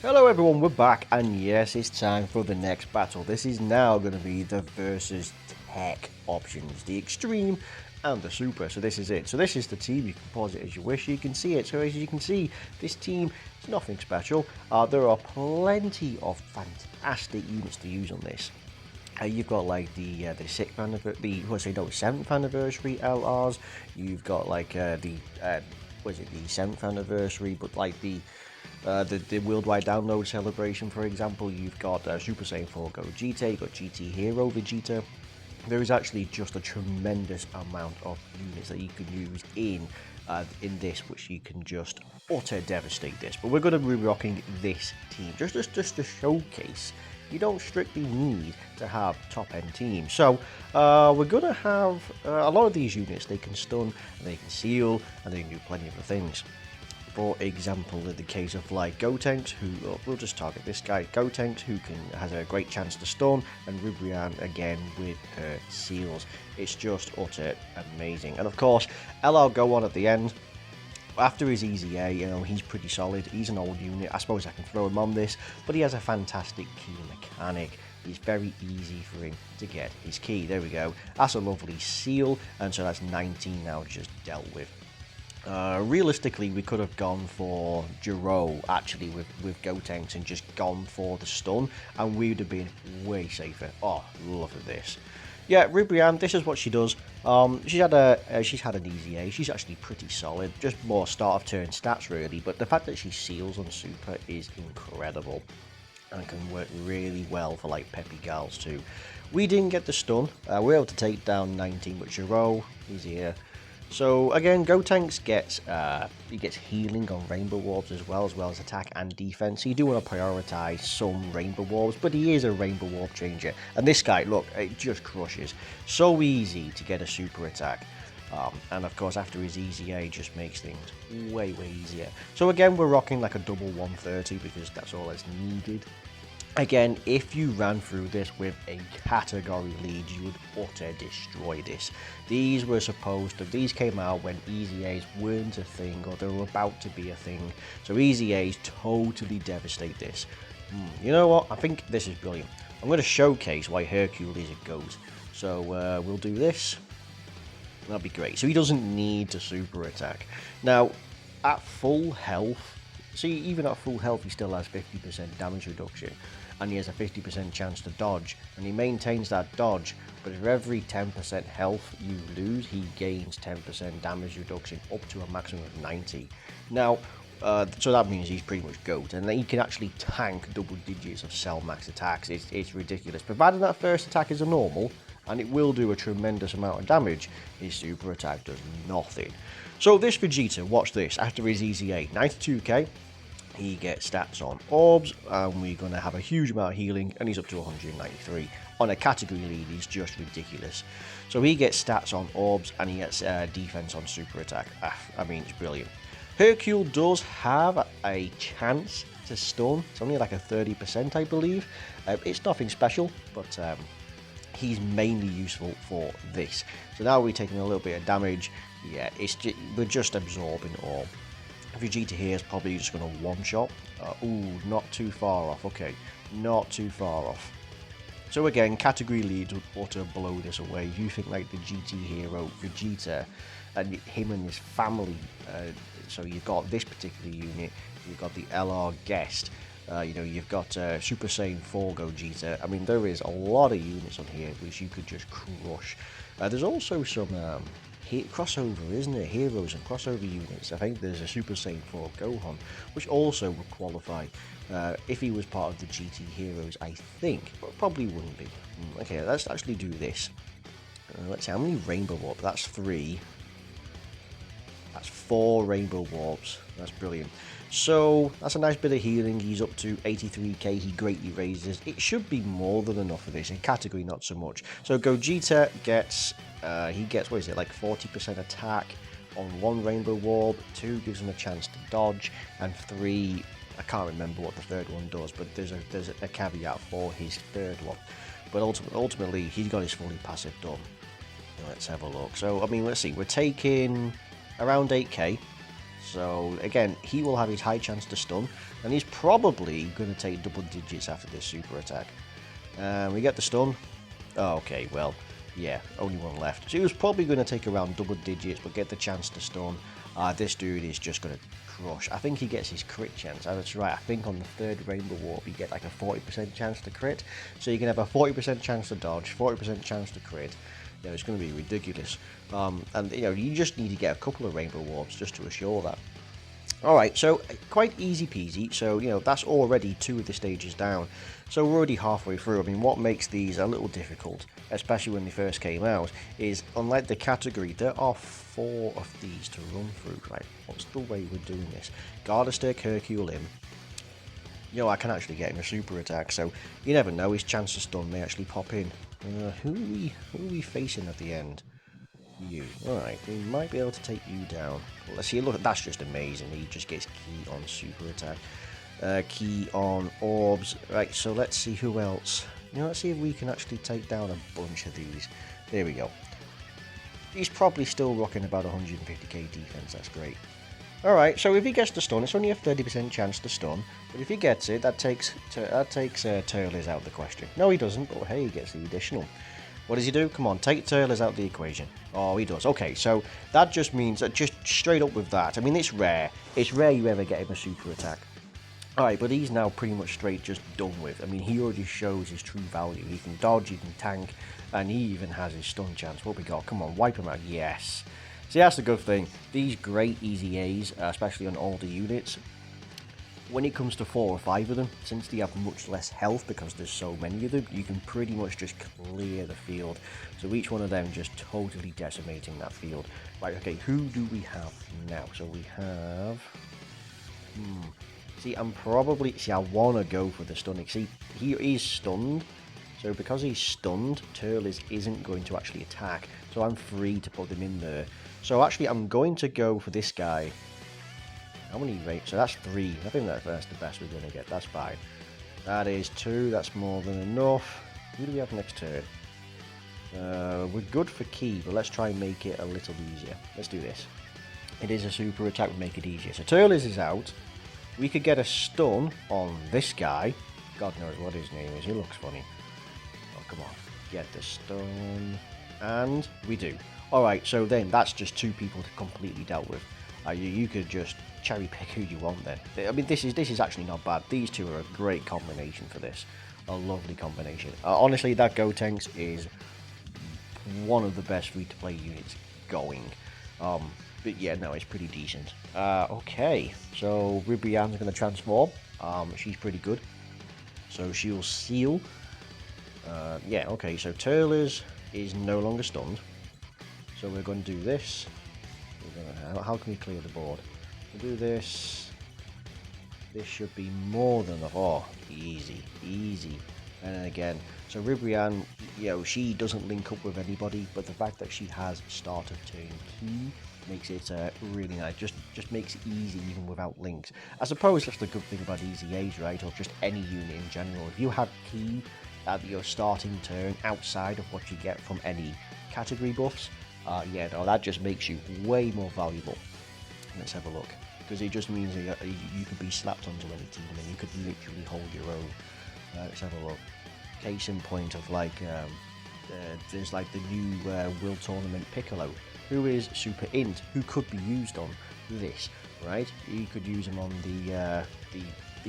Hello everyone, we're back, and yes, it's time for the next battle. This is now going to be the versus tech options, the extreme and the super. So this is it. So this is the team. You can pause it as you wish. You can see it. So as you can see, this team is nothing special. There are plenty of fantastic units to use on this. You've got like the sixth anniversary, seventh anniversary LRs. You've got like the seventh anniversary, but like the worldwide download celebration, for example. You've got Super Saiyan 4 Go Vegeta, you've got GT Hero Vegeta. There is actually just a tremendous amount of units that you can use in this, which you can just utter devastate this. But we're going to be rocking this team just to showcase. You don't strictly need to have top-end teams. So we're going to have a lot of these units. They can stun, and they can seal, and they can do plenty of other things. For example, in the case of like Gotenks, we'll just target this guy, Gotenks, who has a great chance to stun, and Ribrianne again with her seals. It's just utter amazing. And of course, LR Go on at the end. After his easy A, he's pretty solid. He's an old unit. I suppose I can throw him on this, but he has a fantastic key mechanic. It's very easy for him to get his key. There we go. That's a lovely seal, and so that's 19 now just dealt with. Realistically, we could have gone for Jiro actually with Gotenks and just gone for the stun, and we would have been way safer. Oh, love of this. Yeah, Ribrianne, this is what she does. She's had an easy A. She's actually pretty solid. Just more start of turn stats really, but the fact that she seals on super is incredible and can work really well for like peppy gals too. We didn't get the stun. We were able to take down 19, but Jiro, he's here. So again, Gotenks gets healing on Rainbow Orbs as well as attack and defense. So you do want to prioritize some Rainbow Orbs, but he is a Rainbow Orb changer. And this guy, look, it just crushes. So easy to get a super attack. And of course, after his easy A, just makes things way easier. So again, we're rocking like a double 130 because that's all that's needed. Again, if you ran through this with a category lead, you would utter destroy this. These came out when Easy A's weren't a thing, or they were about to be a thing. So Easy A's totally devastate this. You know what? I think this is brilliant. I'm going to showcase why Hercule is a GOAT. So we'll do this. That'll be great. So he doesn't need to super attack. Now, at full health, see, even at full health, he still has 50% damage reduction. And he has a 50% chance to dodge, and he maintains that dodge, but for every 10% health you lose, he gains 10% damage reduction up to a maximum of 90. Now, so that means he's pretty much GOAT, and he can actually tank double digits of cell max attacks. It's ridiculous. Provided that first attack is a normal, and it will do a tremendous amount of damage, his super attack does nothing. So this Vegeta, watch this, after his easy A, 92k, he gets stats on orbs, and we're going to have a huge amount of healing, and he's up to 193. On a category lead, he's just ridiculous. So he gets stats on orbs, and he gets defense on super attack. I mean, it's brilliant. Hercule does have a chance to stun. It's only like a 30%, I believe. It's nothing special, but he's mainly useful for this. So now we're taking a little bit of damage. Yeah, we're just absorbing all. Vegeta here is probably just going to one-shot. Ooh, not too far off. Okay, not too far off. So again, category leads would auto blow this away. If you think like the GT hero Vegeta and him and his family, so you've got this particular unit, you've got the LR guest, you've got Super Saiyan 4 Gogeta. I mean, there is a lot of units on here which you could just crush. There's also some crossover, isn't it? Heroes and crossover units. I think there's a Super Saiyan 4 Gohan, which also would qualify if he was part of the GT Heroes, I think, but probably wouldn't be. Okay, let's actually do this. Let's see, how many Rainbow Orbs? That's 3. That's 4 Rainbow Orbs. That's brilliant. So that's a nice bit of healing. He's up to 83k. He greatly raises. It should be more than enough for this. In category, not so much. So Gogeta gets, what is it, like 40% attack on 1 Rainbow Orb. 2 gives him a chance to dodge, and 3, I can't remember what the third one does, but there's a caveat for his third one. But ultimately, he's got his fully passive done. Let's have a look. So I mean, let's see. We're taking around 8k. So again, he will have his high chance to stun, and he's probably going to take double digits after this super attack. We get the stun. Oh, okay, well, yeah, only one left. So he was probably going to take around double digits, but get the chance to stun. This dude is just going to crush. I think he gets his crit chance. That's right. I think on the third Rainbow Warp, you get like a 40% chance to crit. So you can have a 40% chance to dodge, 40% chance to crit. You know, it's going to be ridiculous. And you know, you just need to get a couple of Rainbow Warps just to assure that. Alright, so quite easy peasy, so you know, that's already 2 of the stages down. So we're already halfway through. I mean, what makes these a little difficult, especially when they first came out, is unlike the category, there are 4 of these to run through. Right, what's the way we're doing this? Garda Stick, Hercule him. You know, I can actually get him a super attack, so you never know, his chance to stun may actually pop in. Who are we facing at the end? You. Alright, we might be able to take you down. Let's see, look, that's just amazing. He just gets key on super attack. Key on orbs. Right, so let's see who else. You know, let's see if we can actually take down a bunch of these. There we go. He's probably still rocking about 150k defense, that's great. Alright, so if he gets the stun, it's only a 30% chance to stun. But if he gets it, that takes Turles out of the question. No, he doesn't, but hey, he gets the additional. What does he do? Come on, take Turles out of the equation. Oh, he does. Okay, so that just means that just straight up with that. I mean, it's rare. It's rare you ever get him a super attack. Alright, but he's now pretty much straight just done with. I mean, he already shows his true value. He can dodge, he can tank, and he even has his stun chance. What we got? Come on, wipe him out. Yes. See, that's the good thing. These great easy A's, especially on older units, when it comes to 4 or 5 of them, since they have much less health because there's so many of them, you can pretty much just clear the field. So each one of them just totally decimating that field. Right, okay, who do we have now? So we have... See, I want to go for the stunning. See, he is stunned. So because he's stunned, Turles isn't going to actually attack. So I'm free to put them in there. So actually, I'm going to go for this guy. How many rates? So that's 3. I think that's the best we're going to get. That's fine. That is 2. That's more than enough. Who do we have next turn? We're good for key, but let's try and make it a little easier. Let's do this. It is a super attack, we make it easier. So Turles is out. We could get a stun on this guy. God knows what his name is. He looks funny. Oh, come on. Get the stun. And we do. Alright, so then that's just 2 people to completely dealt with. You could just cherry pick who you want then. I mean, this is actually not bad. These 2 are a great combination for this. A lovely combination. Honestly, that Gotenks is one of the best free-to-play units going. But yeah, no, it's pretty decent. Okay, so Ribrianne's going to transform. She's pretty good. So she'll seal. Yeah, okay, so Turles is no longer stunned. So we're going to do this. How can we clear the board? We'll do this. This should be more than enough. Oh, easy, easy. And then again, so Ribrianne, you know, she doesn't link up with anybody, but the fact that she has start of turn key makes it really nice. Just makes it easy even without links. I suppose that's the good thing about easy A's, right? Or just any unit in general. If you have key at your starting turn outside of what you get from any category buffs, yeah, no, that just makes you way more valuable. Let's have a look. Because it just means that you could be slapped onto any team and you could literally hold your own. Let's have a look. Case in point of like, there's like the new World Tournament Piccolo, who is super int, who could be used on this, right? You could use him on the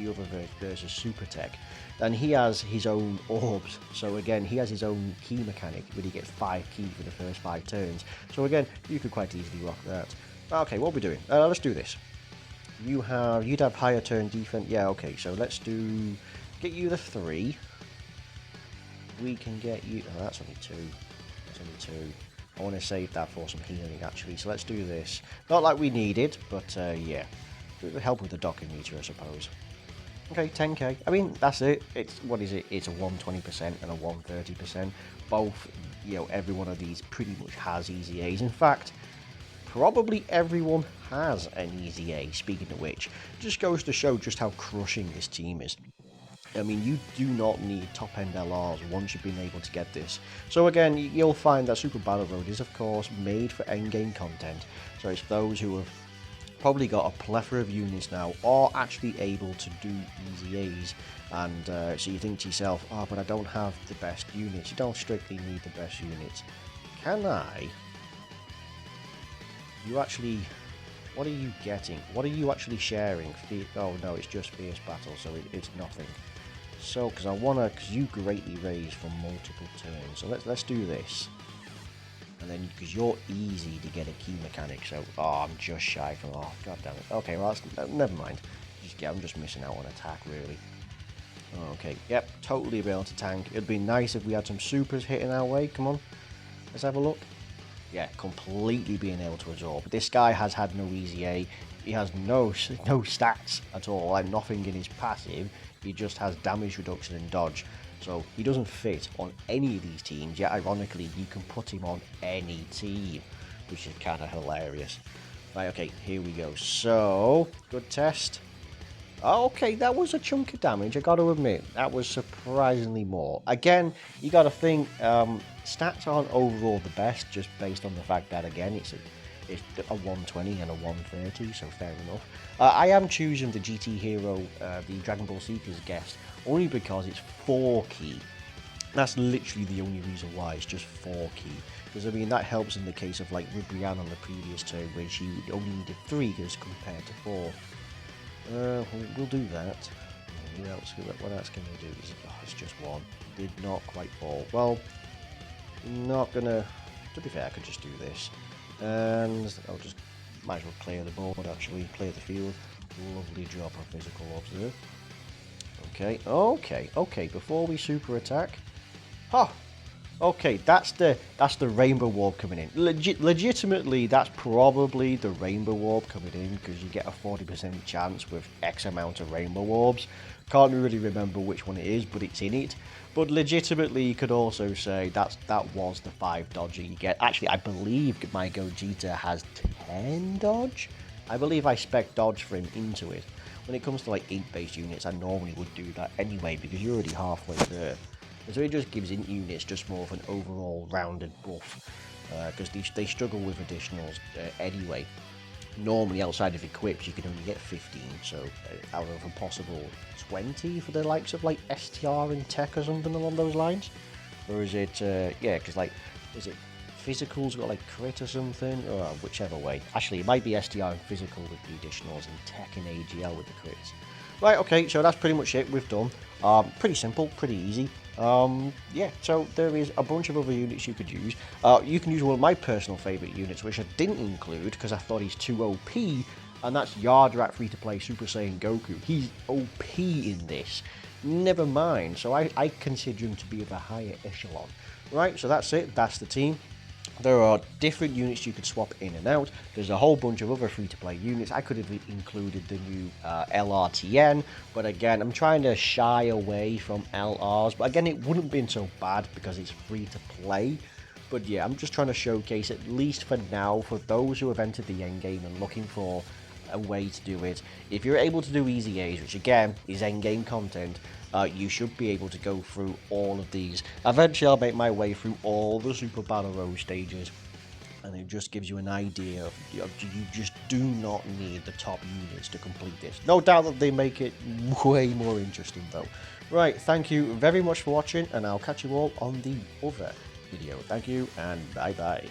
other versus Super Tech. And he has his own orbs, so again, he has his own key mechanic, where he gets 5 key for the first 5 turns. So again, you could quite easily rock that. Okay, what are we doing? Let's do this. You'd have higher turn defense. Yeah, okay, so let's get you the 3. We can get you, oh, that's only 2. That's only 2. I want to save that for some healing actually, so let's do this. Not like we need it, but yeah. It would help with the docking meter, I suppose. Okay, 10k. I mean, that's it. What is it? It's a 120% and a 130%. Both, you know, every one of these pretty much has easy A's. In fact, probably everyone has an easy A, speaking of which. Just goes to show just how crushing this team is. I mean, you do not need top-end LRs once you've been able to get this. So again, you'll find that Super Battle Road is, of course, made for endgame content. So it's those who have probably got a plethora of units now, or actually able to do easy A's. And so you think to yourself, oh, but I don't have the best units. You don't strictly need the best units. Can I? You actually... What are you getting? What are you actually sharing? Oh no, it's just fierce battle, so it's nothing. So, because I wanna, because you greatly raise for multiple turns. So let's do this. And then, because you're easy to get a key mechanic, so I'm just shy from. Oh, god damn it. Okay, well never mind. I'm just missing out on attack really. Okay, yep, totally be able to tank. It'd be nice if we had some supers hitting our way. Come on, let's have a look. Yeah, completely being able to absorb. This guy has had no easy A. He has no stats at all, like nothing in his passive. He just has damage reduction and dodge. So he doesn't fit on any of these teams, yet ironically you can put him on any team, which is kind of hilarious. Right, okay, here we go. So, good test. Okay, that was a chunk of damage, I gotta admit. That was surprisingly more. Again, you gotta think, stats aren't overall the best, just based on the fact that, again, it's a 120 and a 130, so fair enough. I am choosing the GT Hero, the Dragon Ball Seekers guest, only because it's 4 key. That's literally the only reason why, it's just 4 key. Because, I mean, that helps in the case of, like, with Brienne on the previous turn, where she only needed 3 as compared to 4. We'll do that. What else can we do? It's just 1. Did not quite fall. Well, not gonna... To be fair, I could just do this. And I'll just... Might as well clear the board, actually. Clear the field. Lovely drop of physical orbs there. Okay. Before we super attack... Ha! Okay, that's the rainbow orb coming in. Legitimately, that's probably the rainbow orb coming in, because you get a 40% chance with X amount of rainbow orbs. Can't really remember which one it is, but it's in it. But legitimately, you could also say that was the 5 dodge you get. Actually, I believe my Gogeta has 10 dodge. I believe I spec dodge for him into it. When it comes to like int-based units, I normally would do that anyway, because you're already halfway there. And so it just gives int units just more of an overall rounded buff, because they struggle with additionals anyway. Normally, outside of equips, you can only get 15, so out of a possible 20 for the likes of like STR and Tech or something along those lines. Or is it, yeah, because like, is it physical's got like crit or something, or whichever way. Actually, it might be STR and physical with the additionals, and Tech and AGL with the crits. Right, okay, so that's pretty much it. We've done. Pretty simple, pretty easy. Yeah, so there is a bunch of other units you could use. You can use one of my personal favourite units, which I didn't include because I thought he's too OP, and that's Yardrat Free-to-Play Super Saiyan Goku. He's OP in this. Never mind, so I consider him to be of a higher echelon. Right, so that's it, that's the team. There are different units you could swap in and out. There's a whole bunch of other free-to-play units. I could have included the new LRTN, but again, I'm trying to shy away from LRs. But again, it wouldn't have been so bad because it's free-to-play. But yeah, I'm just trying to showcase, at least for now, for those who have entered the endgame and looking for a way to do it. If you're able to do easy A's, which again is endgame content, you should be able to go through all of these. Eventually I'll make my way through all the Super Battle Road stages, and it just gives you an idea of you just do not need the top units to complete this. No doubt that they make it way more interesting though. Right, thank you very much for watching, and I'll catch you all on the other video. Thank you, and bye bye.